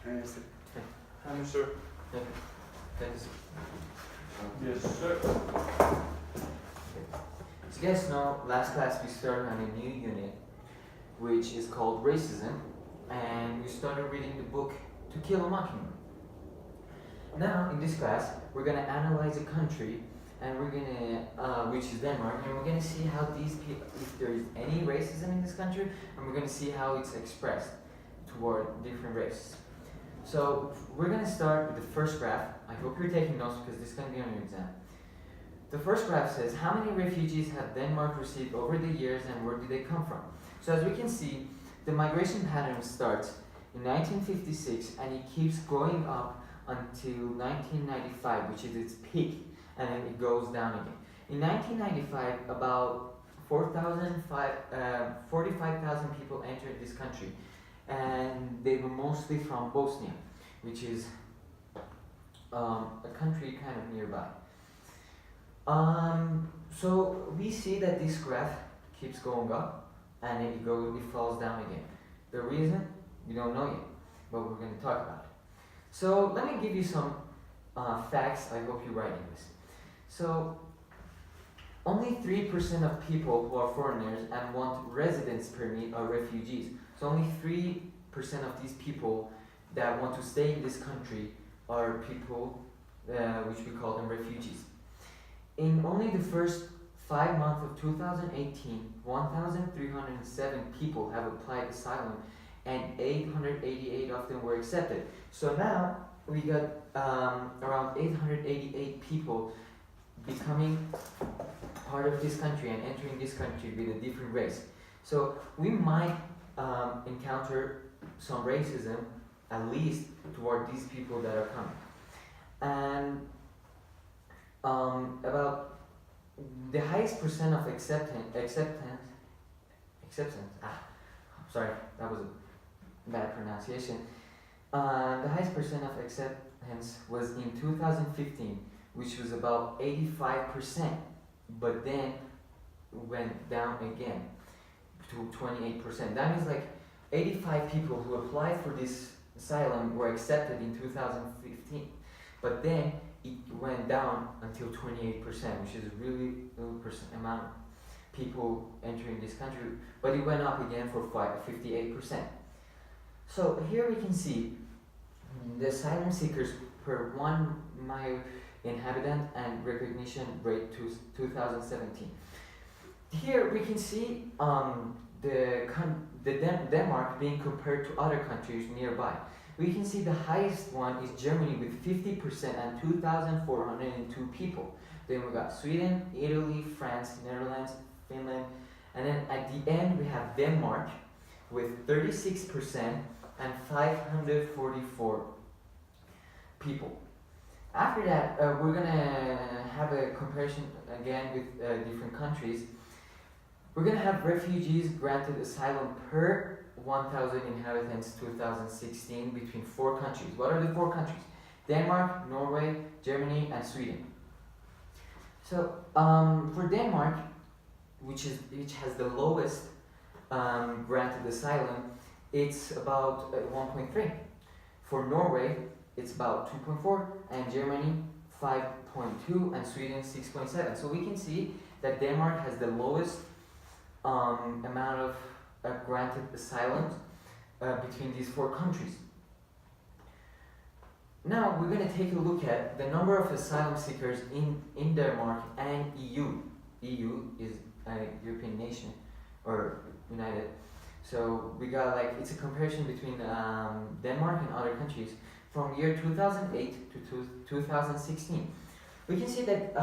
Sir. Hello, sir. Yeah. Thanks. Yes, sir. So you guys know, last class we started on a new unit, which is called Racism, and we started reading the book To Kill a Mockingbird. Now, in this class, we're gonna analyze a country, and we're gonna, which is Denmark, and we're gonna see how these people, if there is any racism in this country, and we're gonna see how it's expressed toward different races. So we're gonna start with the first graph. I hope you're taking notes because this is gonna be on your exam. The first graph says how many refugees have Denmark received over the years and where do they come from? So as we can see, the migration pattern starts in 1956 and it keeps going up until 1995, which is its peak, and then it goes down again. In 1995, about 45,000 people entered this country, and they were mostly from Bosnia, which is a country kind of nearby. So we see that this graph keeps going up and it falls down again. The reason, we don't know yet, but we're going to talk about it. So let me give you some facts. I hope you're writing this. So only 3% of people who are foreigners and want residence permit are refugees. So only 3% of these people that want to stay in this country are people which we call them refugees. In only the first 5 months of 2018, 1,307 people have applied asylum and 888 of them were accepted. So now we got around 888 people becoming part of this country and entering this country with a different race. So we might encounter some racism, at least toward these people that are coming. And about the highest percent of acceptance, sorry, that was a bad pronunciation. The highest percent of acceptance was in 2015, which was about 85%, but then went down again to 28%. That means like 85 people who applied for this asylum were accepted in 2015, but then it went down until 28%, which is a really low amount of people entering this country, but it went up again for 58%. So here we can see the asylum seekers per 1 mile inhabitant and recognition rate to 2017. Here we can see Denmark being compared to other countries nearby. We can see the highest one is Germany with 50% and 2,402 people. Then we got Sweden, Italy, France, Netherlands, Finland, and then at the end we have Denmark with 36% and 544 people. After that, we're gonna have a comparison again with different countries. We're gonna have refugees granted asylum per 1,000 inhabitants 2016 between 4 countries. What are the 4 countries? Denmark, Norway, Germany, and Sweden. So for Denmark, which has the lowest granted asylum, it's about 1.3. For Norway, it's about 2.4, and Germany 5.2, and Sweden 6.7. So we can see that Denmark has the lowest amount of granted asylums between these 4 countries. Now we're going to take a look at the number of asylum seekers in Denmark and EU. EU is a European nation, or United. So we got it's a comparison between Denmark and other countries from year 2008 to 2016. We can see that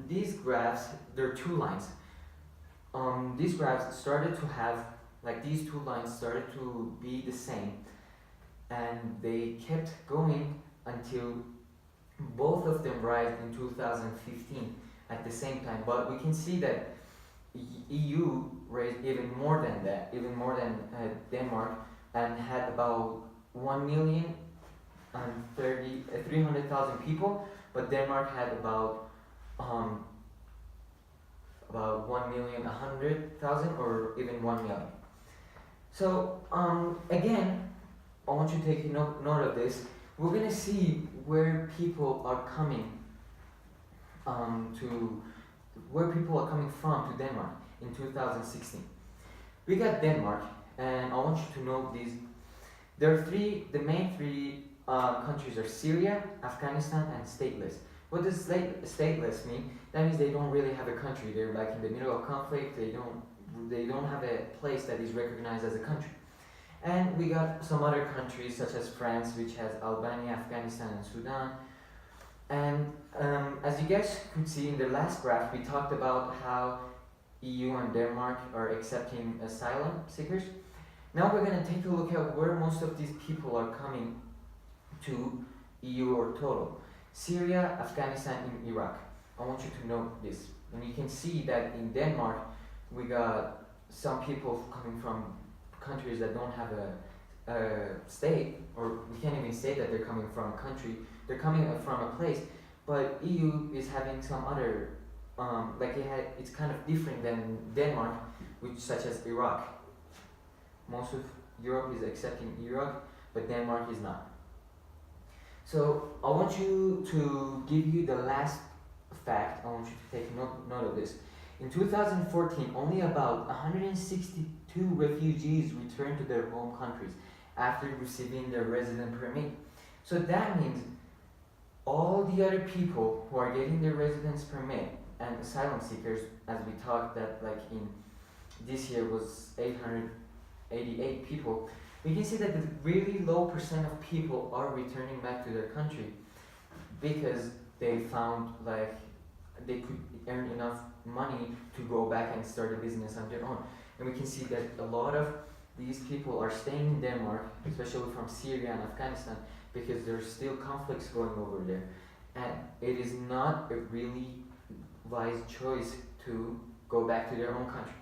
these graphs, there are 2 lines. These graphs started to have, these 2 lines started to be the same, and they kept going until both of them rise in 2015 at the same time. But we can see that EU raised even more than that, even more than Denmark, and had about 1,300,000 people, but Denmark had about 1,100,000 or even 1 million. So again, I want you to take note of this. We're gonna see where people are coming from to Denmark in 2016. We got Denmark, and I want you to know these. There are the main three countries are Syria, Afghanistan, and stateless. What does stateless mean? That means they don't really have a country. They're like in the middle of conflict. They don't have a place that is recognized as a country. And we got some other countries such as France, which has Albania, Afghanistan, and Sudan. And as you guys could see in the last graph, we talked about how EU and Denmark are accepting asylum seekers. Now we're going to take a look at where most of these people are coming to EU or total. Syria, Afghanistan, and Iraq. I want you to note this. And you can see that in Denmark, we got some people coming from countries that don't have a state, or we can't even say that they're coming from a country. They're coming from a place, but EU is having some other, it's kind of different than Denmark, such as Iraq. Most of Europe is accepting Iraq, but Denmark is not. So I want you to give you the last fact. I want you to take note of this. In 2014, only about 162 refugees returned to their home countries after receiving their resident permit. So that means all the other people who are getting their residence permit and asylum seekers, as we talked that like in this year was 888 people, we can see that the really low percent of people are returning back to their country because they found like they could earn enough money to go back and start a business on their own. And we can see that a lot of these people are staying in Denmark, especially from Syria and Afghanistan, because there's still conflicts going over there. And it is not a really wise choice to go back to their own country.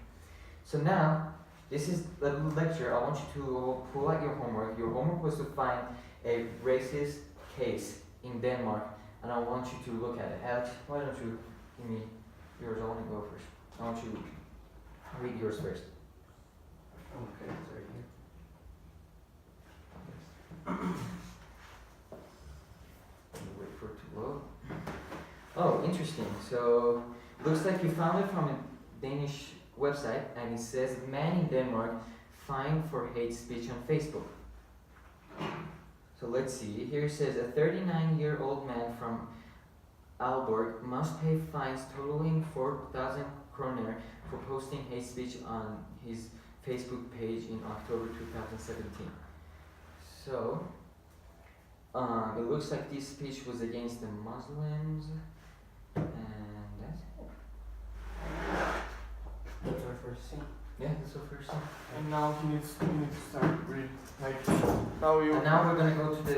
So now, this is the lecture. I want you to pull out your homework. Your homework was to find a racist case in Denmark, and I want you to look at it. Alex, why don't you give me yours? I want to go first. I want you to read yours first. Okay, it's right here. Wait for it to load. Oh, interesting. So, looks like you found it from a Danish website, and it says man in Denmark fined for hate speech on Facebook. So let's see. Here it says a 39-year-old man from Aalborg must pay fines totaling 4,000 kroner for posting hate speech on his Facebook page in October 2017. So, it looks like this speech was against the Muslims, and that's it. That's our first scene. Yeah, that's our first one. And now you need to start read. Like, now you. And now we're gonna go to the